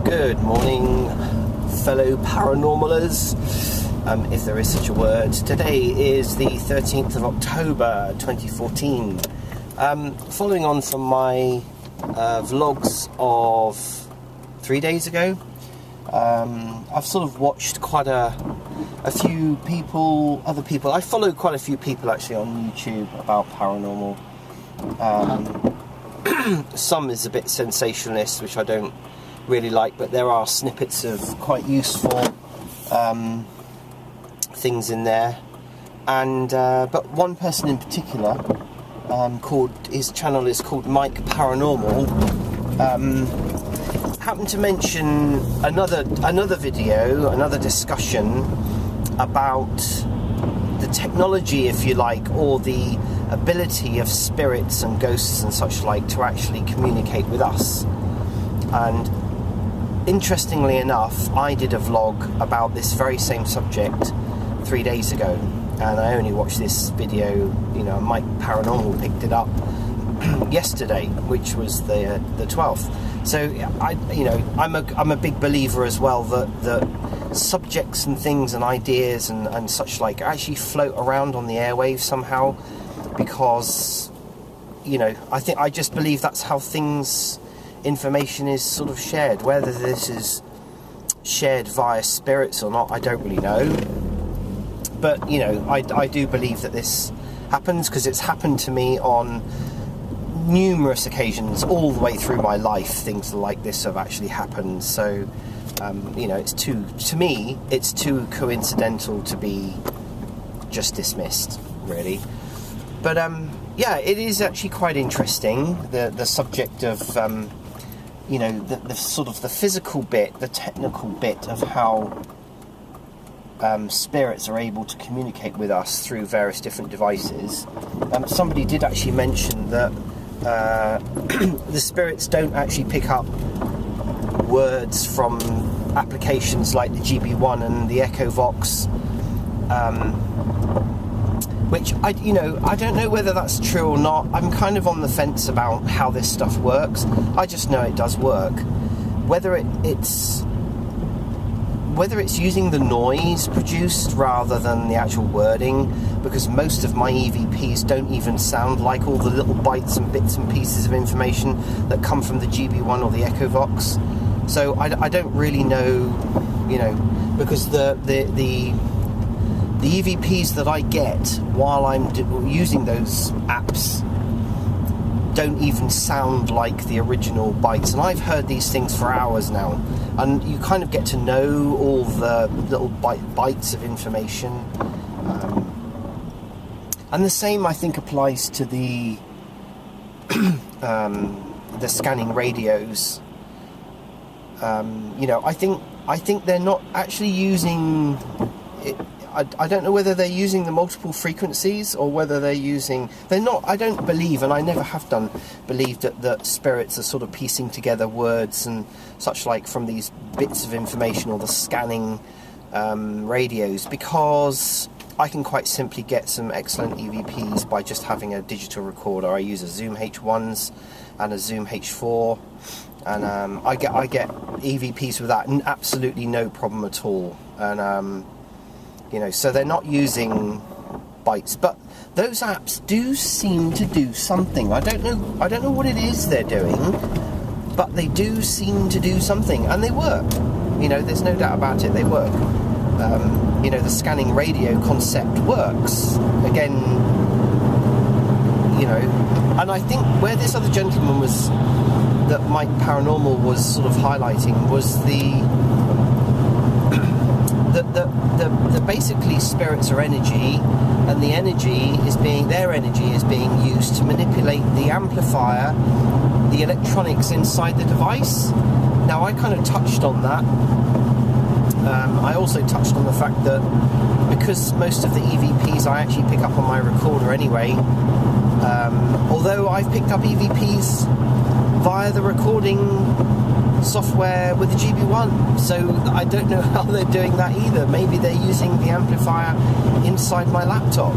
Good morning, fellow paranormalers, if there is such a word. Today is the 13th of October 2014. Following on from my vlogs of 3 days ago, I've sort of watched quite a few people, other people. I follow quite a few people actually on YouTube about paranormal. Some is a bit sensationalist, which I don't really like, but there are snippets of quite useful things in there. And but one person in particular, his channel is called Mike Paranormal, happened to mention another video, another discussion about the technology, if you like, or the ability of spirits and ghosts and such like to actually communicate with us. And interestingly enough, I did a vlog about this very same subject 3 days ago, and I only watched this video, Mike Paranormal picked it up yesterday, which was the 12th. So I'm a big believer as well that subjects and things and ideas and such like actually float around on the airwaves somehow, because I just believe that's how information is sort of shared. Whether this is shared via spirits or not, I don't really know, but I do believe that this happens, because it's happened to me on numerous occasions all the way through my life. Things like this have actually happened, so to me it's too coincidental to be just dismissed, really. But yeah, it is actually quite interesting, the subject of the sort of the physical bit, the technical bit of how spirits are able to communicate with us through various different devices. Somebody did actually mention that the spirits don't actually pick up words from applications like the GB1 and the Echo Vox, which I don't know whether that's true or not. I'm kind of on the fence about how this stuff works. I just know it does work. Whether it's using the noise produced rather than the actual wording, because most of my EVPs don't even sound like all the little bytes and bits and pieces of information that come from the GB1 or the Echo Vox. So I don't really know, because the EVPs that I get while I'm using those apps don't even sound like the original bytes, and I've heard these things for hours now, and you kind of get to know all the little bytes of information. And the same, I think, applies to the scanning radios. I think they're not actually using it. I don't know whether they're using the multiple frequencies or whether they're not. I don't believe, and I never have believed that spirits are sort of piecing together words and such like from these bits of information or the scanning radios, because I can quite simply get some excellent EVPs by just having a digital recorder. I use a Zoom H1s and a Zoom H4, and I get EVPs with that, and absolutely no problem at all. And so they're not using bytes, but those apps do seem to do something. I don't know what it is they're doing, but they do seem to do something, and they work. There's no doubt about it, they work. The scanning radio concept works. Again, and I think where this other gentleman that Mike Paranormal was sort of highlighting was the basically spirits are energy, and their energy is being used to manipulate the amplifier, the electronics inside the device. Now, I kind of touched on that. I also touched on the fact that because most of the EVPs I actually pick up on my recorder anyway, although I've picked up EVPs via the recording software with the GB1, so I don't know how they're doing that either. Maybe they're using the amplifier inside my laptop.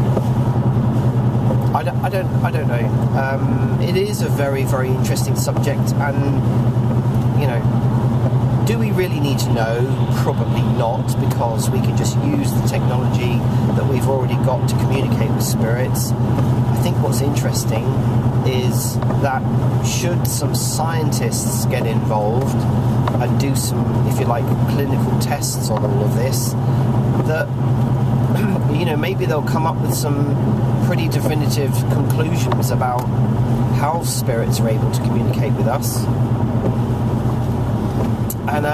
I don't know. It is a very, very interesting subject, and Do we really need to know? Probably not, because we can just use the technology that we've already got to communicate with spirits. I think what's interesting is that should some scientists get involved and do some, if you like, clinical tests on all of this, that maybe they'll come up with some pretty definitive conclusions about how spirits are able to communicate with us. And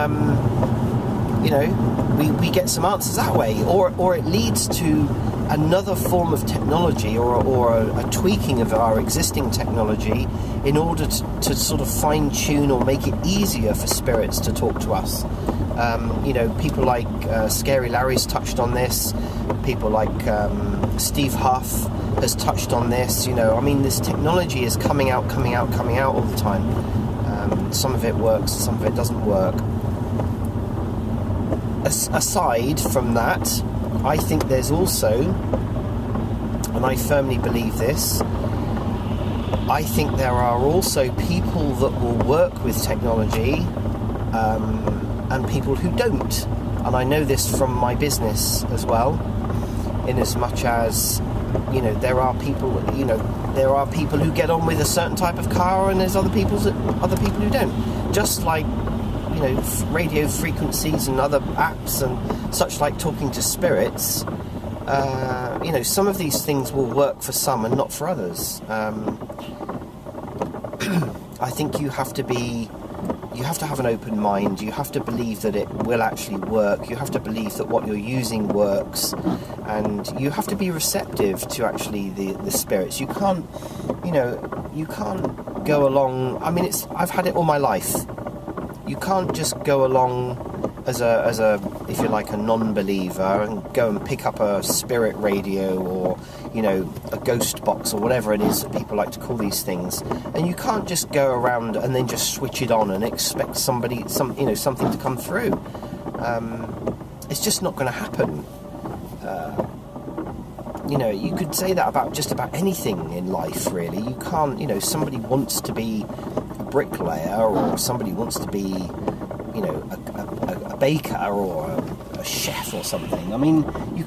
we get some answers that way, or it leads to another form of technology, or a tweaking of our existing technology in order to sort of fine-tune or make it easier for spirits to talk to us. People like Scary Larry's touched on this. People like Steve Huff has touched on this. This technology is coming out all the time. Some of it works, some of it doesn't work. Aside from that, I think there's also, and I firmly believe this, I think there are also people that will work with technology and people who don't. And I know this from my business as well, in as much as, there are people who get on with a certain type of car, and there's other people who don't. Just like, radio frequencies and other apps and such, like talking to spirits, some of these things will work for some and not for others. I think you have to have an open mind. You have to believe that it will actually work. You have to believe that what you're using works, and you have to be receptive to actually the spirits. You can't go along. I've had it all my life. You can't just go along as a if you like, a non-believer, and go and pick up a spirit radio or a ghost box or whatever it is that people like to call these things, and you can't just go around and then just switch it on and expect something to come through. It's just not going to happen. You could say that about just about anything in life, really. You can't, somebody wants to be a bricklayer, or somebody wants to be, a baker or a chef or something. You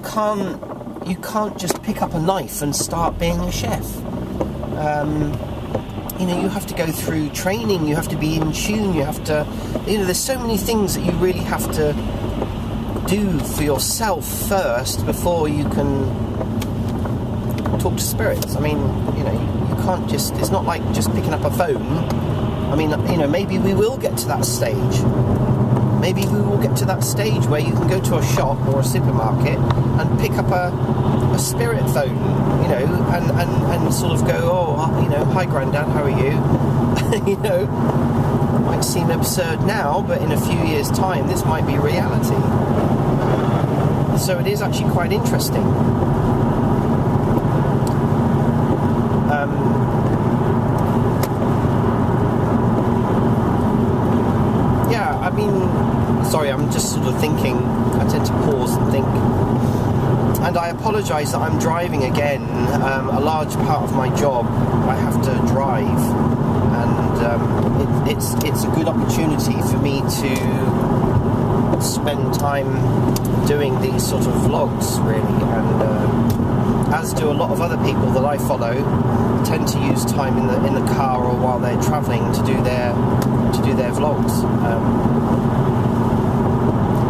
can't just pick up a knife and start being a chef. You have to go through training, you have to be in tune, you have to, there's so many things that you really have to do for yourself first before you can talk to spirits. You can't just, it's not like just picking up a phone. Maybe we will get to that stage. Maybe we will get to that stage where you can go to a shop or a supermarket and pick up a spirit phone, and sort of go, hi Grandad, how are you? Might seem absurd now, but in a few years' time, this might be reality. So it is actually quite interesting. Sorry, I'm just sort of thinking. I tend to pause and think. And I apologise that I'm driving again. A large part of my job, I have to drive, and it's a good opportunity for me to spend time doing these sort of vlogs, really. And as do a lot of other people that I follow, tend to use time in the car or while they're travelling to do their vlogs.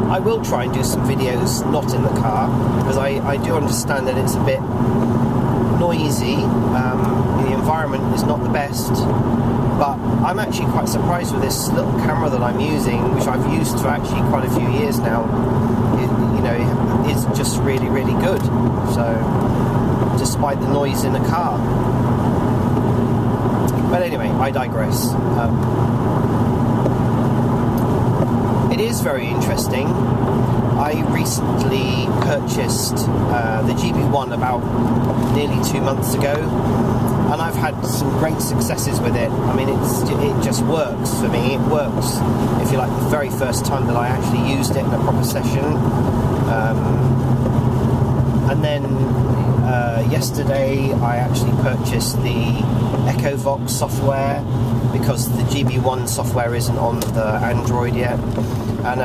I will try and do some videos not in the car, because I do understand that it's a bit noisy. The environment is not the best, but I'm actually quite surprised with this little camera that I'm using, which I've used for actually quite a few years now. It's just really, really good. So, despite the noise in the car. But anyway, I digress. It is very interesting. I recently purchased the GB1 about nearly 2 months ago, and I've had some great successes with it. It just works for me. It works, if you like, the very first time that I actually used it in a proper session. And then yesterday I actually purchased the EchoVox software because the GB1 software isn't on the Android yet, and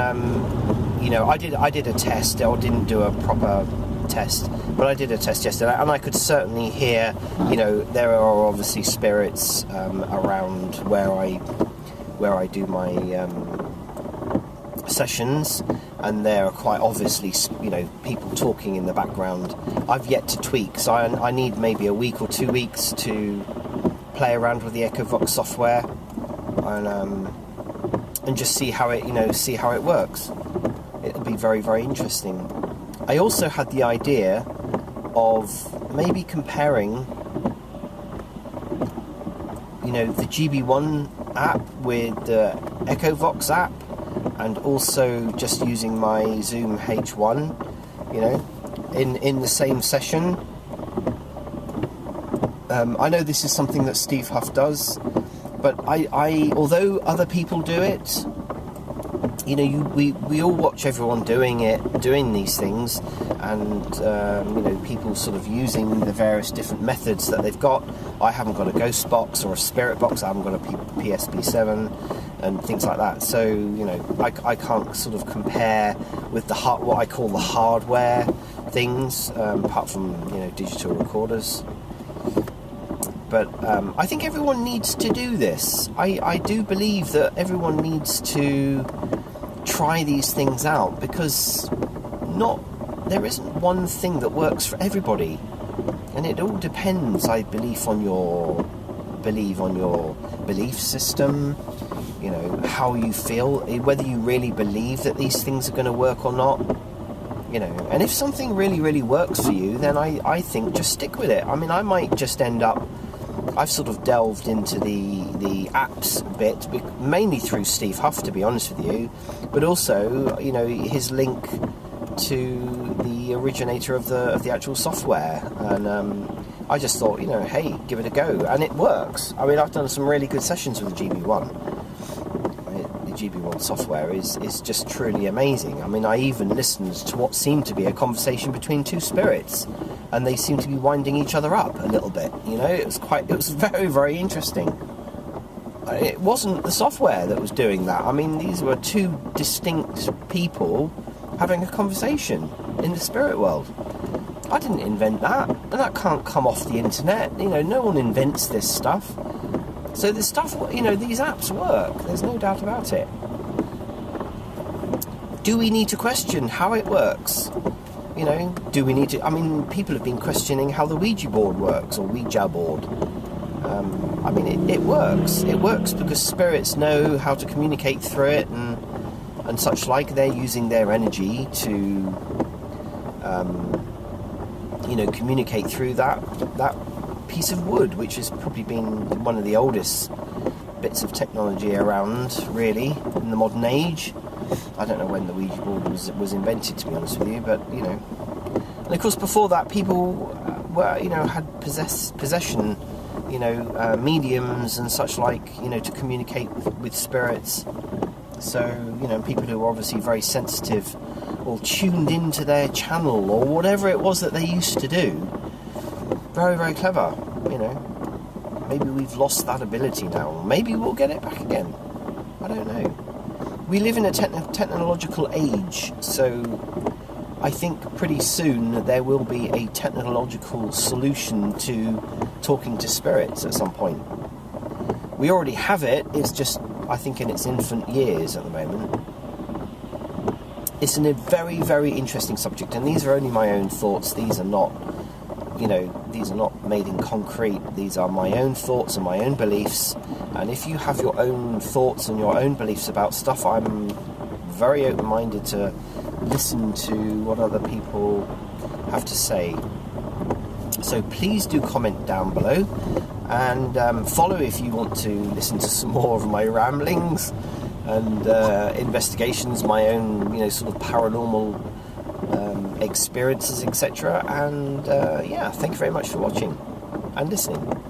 you know, I did a test. I didn't do a proper test, but I did a test yesterday, and I could certainly hear, you know, there are obviously spirits around where I do my sessions, and there are quite obviously, you know, people talking in the background. I've yet to tweak, so I need maybe a week or 2 weeks to play around with the EchoVox software and just see how it works. It'll be very, very interesting. I also had the idea of maybe comparing, you know, the GB1 app with the EchoVox app, and also just using my Zoom H1, you know, in the same session. I know this is something that Steve Huff does, but I although other people do it, you know, we all watch everyone doing these things, and you know, people sort of using the various different methods that they've got. I haven't got a ghost box or a spirit box. I haven't got a PSP7 and things like that. So, you know, I can't sort of compare with what I call the hardware things, apart from, you know, digital recorders. But I think everyone needs to do this. I do believe that everyone needs to try these things out, because there isn't one thing that works for everybody, and it all depends, I believe, on your belief system, you know, how you feel, whether you really believe that these things are going to work or not, you know. And if something really, really works for you, then I think just stick with it. I mean, I might just end up, I've sort of delved into the apps a bit, mainly through Steve Huff, to be honest with you, but also, you know, his link to the originator of the actual software, and I just thought, you know, hey, give it a go, and it works. I mean, I've done some really good sessions with the GB1. The GB1 software is just truly amazing. I mean, I even listened to what seemed to be a conversation between two spirits, and they seemed to be winding each other up a little bit, you know. It was very, very interesting. It wasn't the software that was doing that. I mean, these were two distinct people having a conversation in the spirit world. I didn't invent that, and that can't come off the internet. You know, no one invents this stuff. So this stuff, you know, these apps work. There's no doubt about it. Do we need to question how it works? You know, do we need to... I mean, people have been questioning how the Ouija board works, or Ouija board. I mean, it works. It works because spirits know how to communicate through it, and such like. They're using their energy to, you know, communicate through that piece of wood, which has probably been one of the oldest bits of technology around, really, in the modern age. I don't know when the Ouija board was invented, to be honest with you, but, you know. And of course, before that, people were, you know, had possession, you know, mediums and such like, you know, to communicate with spirits. So, you know, people who were obviously very sensitive, or tuned into their channel, or whatever it was that they used to do. Very, very clever, you know. Maybe we've lost that ability now. Maybe we'll get it back again. I don't know. We live in a technological age, so I think pretty soon there will be a technological solution to talking to spirits at some point. We already have it, it's just, I think, in its infant years at the moment. It's a very, very interesting subject, and these are only my own thoughts. These are not, you know, these are not made in concrete. These are my own thoughts and my own beliefs, and if you have your own thoughts and your own beliefs about stuff, I'm very open-minded to listen to what other people have to say. So please do comment down below, and follow if you want to listen to some more of my ramblings and investigations, my own, you know, sort of paranormal experiences, etc. And yeah, thank you very much for watching and listening.